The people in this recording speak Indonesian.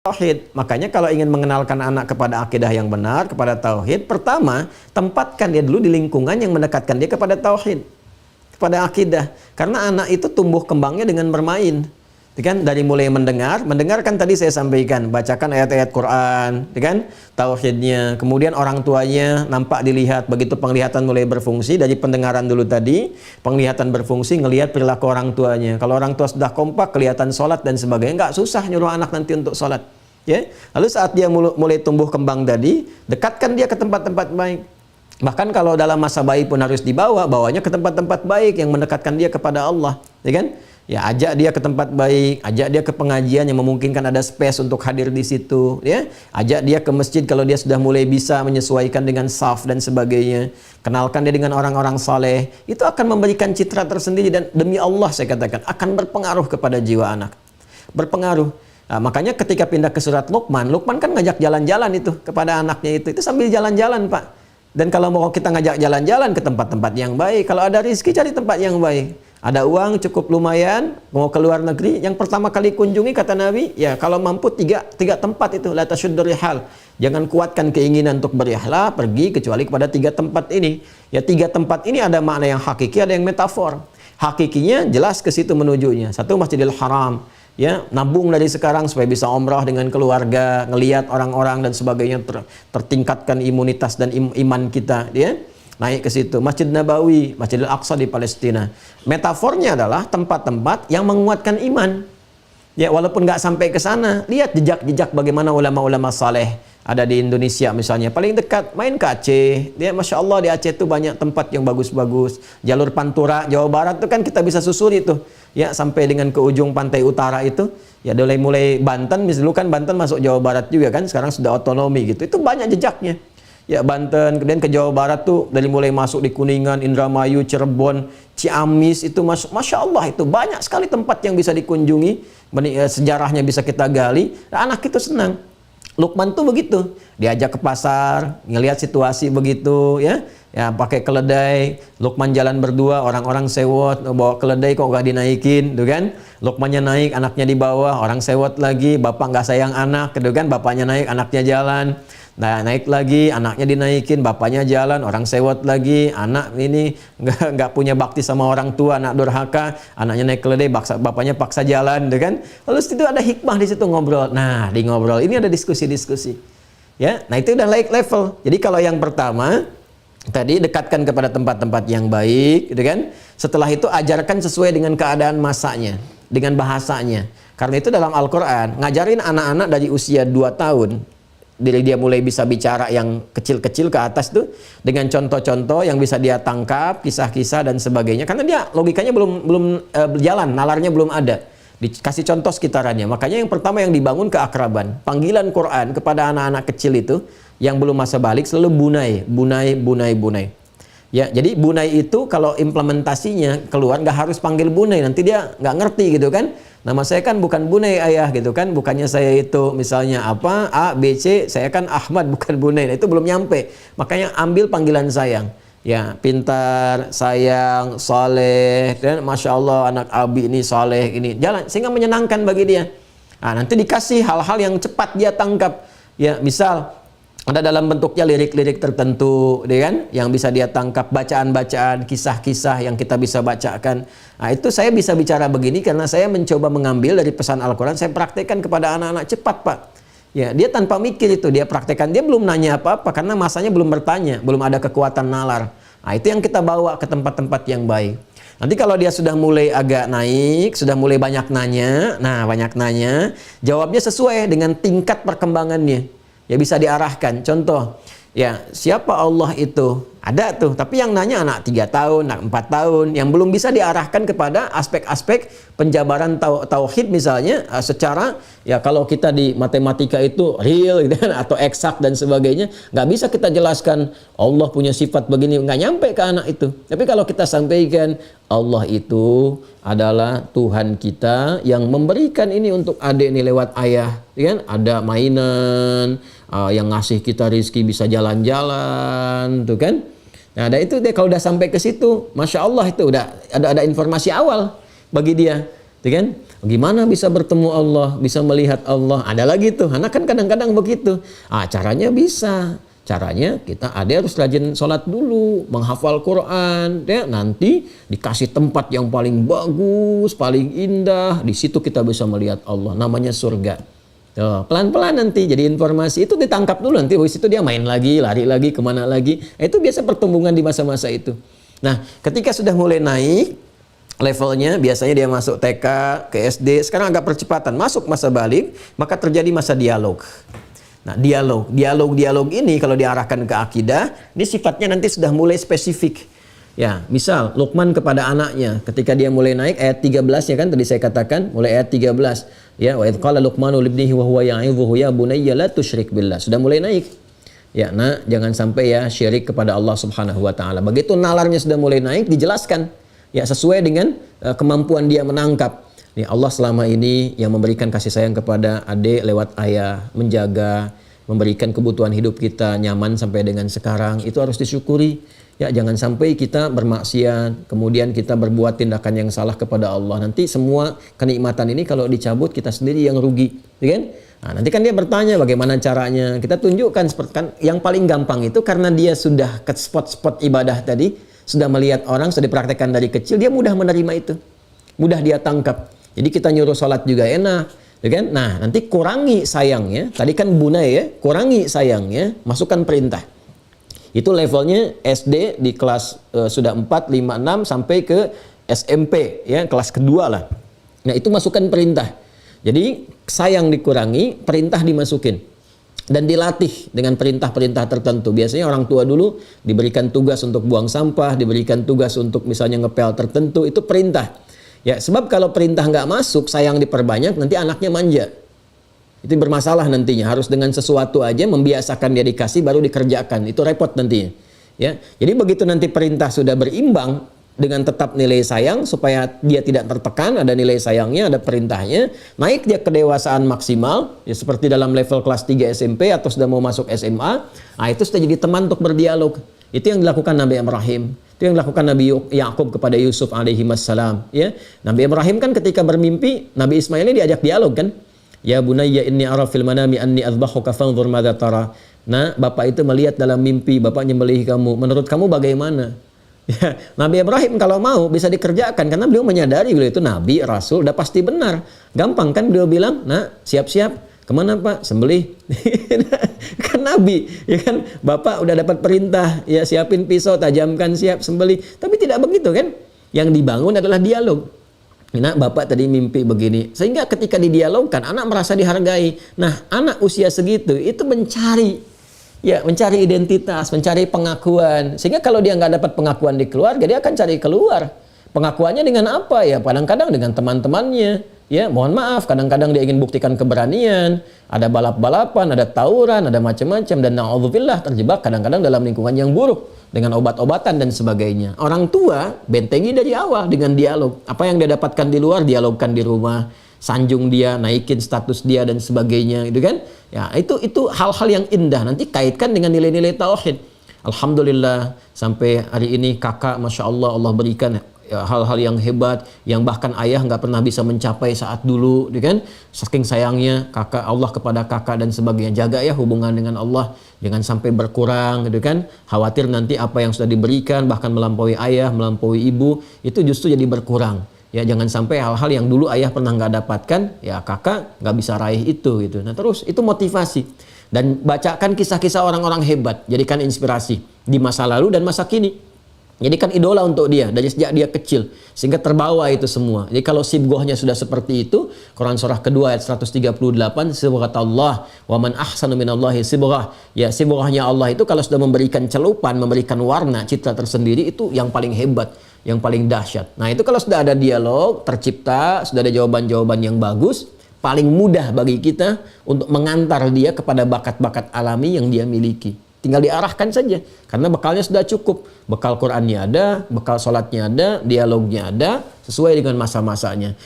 tauhid. Makanya kalau ingin mengenalkan anak kepada akidah yang benar, kepada tauhid, pertama tempatkan dia dulu di lingkungan yang mendekatkan dia kepada tauhid, kepada akidah. Karena anak itu tumbuh kembangnya dengan bermain. Kan dari mulai mendengarkan tadi saya sampaikan, bacakan ayat-ayat Quran, kan, tauhidnya. Kemudian orang tuanya nampak dilihat, begitu penglihatan mulai berfungsi dari pendengaran dulu tadi, penglihatan berfungsi, ngelihat perilaku orang tuanya. Kalau orang tua sudah kompak, kelihatan sholat dan sebagainya, nggak susah nyuruh anak nanti untuk sholat. Ya, lalu saat dia mulai tumbuh kembang tadi, dekatkan dia ke tempat-tempat baik. Bahkan kalau dalam masa bayi pun harus bawanya ke tempat-tempat baik yang mendekatkan dia kepada Allah, ya kan? Ya, ajak dia ke tempat baik, ajak dia ke pengajian yang memungkinkan ada space untuk hadir di situ, ya. Ajak dia ke masjid kalau dia sudah mulai bisa menyesuaikan dengan saf dan sebagainya. Kenalkan dia dengan orang-orang saleh. Itu akan memberikan citra tersendiri dan demi Allah saya katakan akan berpengaruh kepada jiwa anak. Berpengaruh. Nah, makanya ketika pindah ke surat Luqman kan ngajak jalan-jalan itu kepada anaknya itu sambil jalan-jalan, Pak. Dan kalau mau kita ngajak jalan-jalan ke tempat-tempat yang baik, kalau ada rezeki cari tempat yang baik. Ada uang cukup lumayan, mau ke luar negeri, yang pertama kali kunjungi kata Nabi, ya kalau mampu tiga tempat itu, la tasyuddu rihal. Jangan kuatkan keinginan untuk berihla, pergi kecuali kepada 3 tempat ini. Ya 3 tempat ini ada makna yang hakiki, ada yang metafor. Hakikinya jelas ke situ menujunya. Satu Masjidil Haram. Ya, nabung dari sekarang supaya bisa umrah dengan keluarga, ngelihat orang-orang dan sebagainya, tertingkatkan imunitas dan iman kita, ya. Naik ke situ. Masjid Nabawi, Masjidil Aqsa di Palestina. Metafornya adalah tempat-tempat yang menguatkan iman. Ya, walaupun nggak sampai ke sana, lihat jejak-jejak bagaimana ulama-ulama saleh ada di Indonesia misalnya. Paling dekat main ke Aceh. Dia Masya Allah di Aceh itu banyak tempat yang bagus-bagus. Jalur Pantura, Jawa Barat itu kan kita bisa susuri tuh. Ya, sampai dengan ke ujung pantai utara itu. Ya, mulai Banten, misalnya kan Banten masuk Jawa Barat juga kan, sekarang sudah otonomi gitu. Itu banyak jejaknya. Ya, Banten, kemudian ke Jawa Barat tuh dari mulai masuk di Kuningan, Indramayu, Cirebon, Ciamis itu Masya Allah itu banyak sekali tempat yang bisa dikunjungi, sejarahnya bisa kita gali. Nah, anak itu senang. Luqman tuh begitu, diajak ke pasar, ngelihat situasi begitu, ya pakai keledai. Luqman jalan berdua, orang-orang sewot, bawa keledai kok gak dinaikin, tuh kan? Luqmannya naik, anaknya di bawah, orang sewot lagi, bapak nggak sayang anak, gitu kan? Bapaknya naik, anaknya jalan. Nah, naik lagi, anaknya dinaikin, bapaknya jalan, orang sewot lagi, anak ini nggak punya bakti sama orang tua, anak durhaka, anaknya naik keledai, bapaknya paksa jalan, gitu kan? Lalu itu ada hikmah di situ ngobrol. Nah, di ngobrol ini ada diskusi-diskusi. Ya, nah itu udah like level. Jadi kalau yang pertama tadi dekatkan kepada tempat-tempat yang baik, gitu kan? Setelah itu ajarkan sesuai dengan keadaan masanya, dengan bahasanya. Karena itu dalam Al-Quran ngajarin anak-anak dari usia 2 tahun. Dia mulai bisa bicara yang kecil-kecil ke atas tuh dengan contoh-contoh yang bisa dia tangkap, kisah-kisah dan sebagainya. Karena dia logikanya belum berjalan, nalarnya belum ada. Dikasih contoh sekitarannya. Makanya yang pertama yang dibangun keakraban. Panggilan Quran kepada anak-anak kecil itu yang belum masa balik selalu bunai. Ya, jadi bunai itu kalau implementasinya keluar nggak harus panggil bunai, nanti dia nggak ngerti gitu kan. Nama saya kan bukan Bunai ayah gitu kan, bukannya saya itu misalnya apa A, B, C, saya kan Ahmad bukan Bunai. Nah, itu belum nyampe. Makanya ambil panggilan sayang. Ya, pintar, sayang, saleh, dan Masya Allah anak Abi ini saleh ini. Jalan, sehingga menyenangkan bagi dia. Nah, nanti dikasih hal-hal yang cepat dia tangkap. Ya, misal ada dalam bentuknya lirik-lirik tertentu, kan? Yang bisa dia tangkap, bacaan-bacaan, kisah-kisah yang kita bisa bacakan. Nah, itu saya bisa bicara begini karena saya mencoba mengambil dari pesan Al-Quran, saya praktekkan kepada anak-anak cepat, Pak. Ya, dia tanpa mikir itu, dia praktekkan, dia belum nanya apa-apa karena masanya belum bertanya, belum ada kekuatan nalar. Nah, itu yang kita bawa ke tempat-tempat yang baik. Nanti kalau dia sudah mulai agak naik, sudah mulai banyak nanya, jawabnya sesuai dengan tingkat perkembangannya. Ya bisa diarahkan. Contoh, ya siapa Allah itu? Ada tuh, tapi yang nanya anak 3 tahun, anak 4 tahun, yang belum bisa diarahkan kepada aspek-aspek penjabaran tauhid misalnya, secara, ya kalau kita di matematika itu real gitu kan, atau eksak dan sebagainya, nggak bisa kita jelaskan Allah punya sifat begini, nggak nyampe ke anak itu. Tapi kalau kita sampaikan, Allah itu adalah Tuhan kita yang memberikan ini untuk adik ini lewat ayah, kan? Ada mainan, yang ngasih kita rizki bisa jalan-jalan, tuh kan? Nah, ada itu deh kalau udah sampai ke situ, Masya Allah itu udah ada informasi awal bagi dia, tuh kan? Gimana bisa bertemu Allah, bisa melihat Allah? Ada lagi tuh, anak kan kadang-kadang begitu. Caranya bisa. Caranya kita harus rajin sholat dulu, menghafal Quran, ya, nanti dikasih tempat yang paling bagus, paling indah, di situ kita bisa melihat Allah, namanya surga. Pelan-pelan nanti jadi informasi itu ditangkap dulu, nanti habis itu dia main lagi, lari lagi, kemana lagi. Itu biasa pertumbuhan di masa-masa itu. Nah, ketika sudah mulai naik levelnya, biasanya dia masuk TK, ke SD, sekarang agak percepatan, masuk masa balik, maka terjadi masa dialog. Nah, dialog ini kalau diarahkan ke akidah, ini sifatnya nanti sudah mulai spesifik. Ya, misal Luqman kepada anaknya, ketika dia mulai naik ayat 13 ya kan tadi saya katakan, mulai ayat 13. Ya, wa idz qala Luqmanu libnihi wa huwa ya'idhuhu ya bunayya la tusyrik billah. Sudah mulai naik. Ya, nah jangan sampai ya syirik kepada Allah Subhanahu wa taala. Begitu nalarnya sudah mulai naik, dijelaskan ya sesuai dengan kemampuan dia menangkap. Ya, Allah selama ini yang memberikan kasih sayang kepada adik lewat ayah, menjaga, memberikan kebutuhan hidup kita nyaman sampai dengan sekarang, itu harus disyukuri. Ya, jangan sampai kita bermaksiat, kemudian kita berbuat tindakan yang salah kepada Allah. Nanti semua kenikmatan ini kalau dicabut kita sendiri yang rugi, ya kan? Nah, nanti kan dia bertanya bagaimana caranya. Kita tunjukkan seperti kan yang paling gampang itu karena dia sudah ke spot-spot ibadah tadi, sudah melihat orang, sudah dipraktekkan dari kecil, dia mudah menerima itu. Mudah dia tangkap. Jadi kita nyuruh sholat juga enak, ya kan? Nah, nanti kurangi sayangnya. Tadi kan bunai ya, kurangi sayangnya, masukkan perintah. Itu levelnya SD di kelas sudah 4, 5, 6 sampai ke SMP ya, kelas kedua lah. Nah, itu masukkan perintah. Jadi sayang dikurangi, perintah dimasukin. Dan dilatih dengan perintah-perintah tertentu. Biasanya orang tua dulu diberikan tugas untuk buang sampah, diberikan tugas untuk misalnya ngepel tertentu, itu perintah. Ya, sebab kalau perintah nggak masuk, sayang diperbanyak, nanti anaknya manja. Itu bermasalah nantinya. Harus dengan sesuatu aja membiasakan dia dikasih, baru dikerjakan. Itu repot nantinya. Ya, jadi begitu nanti perintah sudah berimbang dengan tetap nilai sayang, supaya dia tidak tertekan, ada nilai sayangnya, ada perintahnya, naik dia kedewasaan maksimal, ya seperti dalam level kelas 3 SMP atau sudah mau masuk SMA, nah itu sudah jadi teman untuk berdialog. Itu yang dilakukan Nabi Ibrahim. Itu yang dilakukan Nabi Yakub kepada Yusuf alaihi wassalam, ya. Nabi Ibrahim kan ketika bermimpi, Nabi Ismail ini diajak dialog kan? Ya bunayya inni ara fil manami anni adbahuka fanzur madza tara. Nah, bapak itu melihat dalam mimpi bapak nyembelih kamu. Menurut kamu bagaimana? Ya, Nabi Ibrahim kalau mau bisa dikerjakan karena beliau menyadari beliau itu nabi, rasul, udah pasti benar. Gampang kan beliau bilang, "Nah, siap-siap. Kemana Pak? Sembelih." Kan Nabi, ya kan? Bapak udah dapat perintah, ya siapin pisau, tajamkan, siap sembelih. Tapi tidak begitu kan? Yang dibangun adalah dialog. Nah, Bapak tadi mimpi begini. Sehingga ketika didialogkan, anak merasa dihargai. Nah, anak usia segitu itu mencari identitas, mencari pengakuan. Sehingga kalau dia nggak dapat pengakuan di keluarga, dia akan cari keluar. Pengakuannya dengan apa? Ya kadang-kadang dengan teman-temannya. Ya, mohon maaf, kadang-kadang dia ingin buktikan keberanian, ada balap-balapan, ada tawuran, ada macam-macam, dan na'udzubillah terjebak kadang-kadang dalam lingkungan yang buruk dengan obat-obatan dan sebagainya. Orang tua bentengi dari awal dengan dialog. Apa yang dia dapatkan di luar, dialogkan di rumah, sanjung dia, naikin status dia dan sebagainya, gitu kan? Ya, itu hal-hal yang indah. Nanti kaitkan dengan nilai-nilai tauhid. Alhamdulillah sampai hari ini kakak, masya Allah, Allah berikan hal-hal yang hebat yang bahkan ayah nggak pernah bisa mencapai saat dulu, kan? Saking sayangnya kakak Allah kepada kakak dan sebagainya. Jaga ya hubungan dengan Allah, jangan sampai berkurang, gitu kan? Khawatir nanti apa yang sudah diberikan bahkan melampaui ayah, melampaui ibu, itu justru jadi berkurang. Ya, jangan sampai hal-hal yang dulu ayah pernah nggak dapatkan, ya kakak nggak bisa raih itu, gitu. Nah, terus itu motivasi. Dan bacakan kisah-kisah orang-orang hebat, jadikan inspirasi di masa lalu dan masa kini. Jadikan idola untuk dia dari sejak dia kecil sehingga terbawa itu semua. Jadi kalau sibghahnya sudah seperti itu, Quran surah kedua ayat 138, sibghatullah wa man ahsanu minallahi sibghah. Ya, sibghahnya Allah itu kalau sudah memberikan celupan, memberikan warna, citra tersendiri, itu yang paling hebat, yang paling dahsyat. Nah, itu kalau sudah ada dialog tercipta, sudah ada jawaban-jawaban yang bagus, paling mudah bagi kita untuk mengantar dia kepada bakat-bakat alami yang dia miliki. Tinggal diarahkan saja, karena bekalnya sudah cukup. Bekal Qurannya ada, bekal sholatnya ada, dialognya ada, sesuai dengan masa-masanya.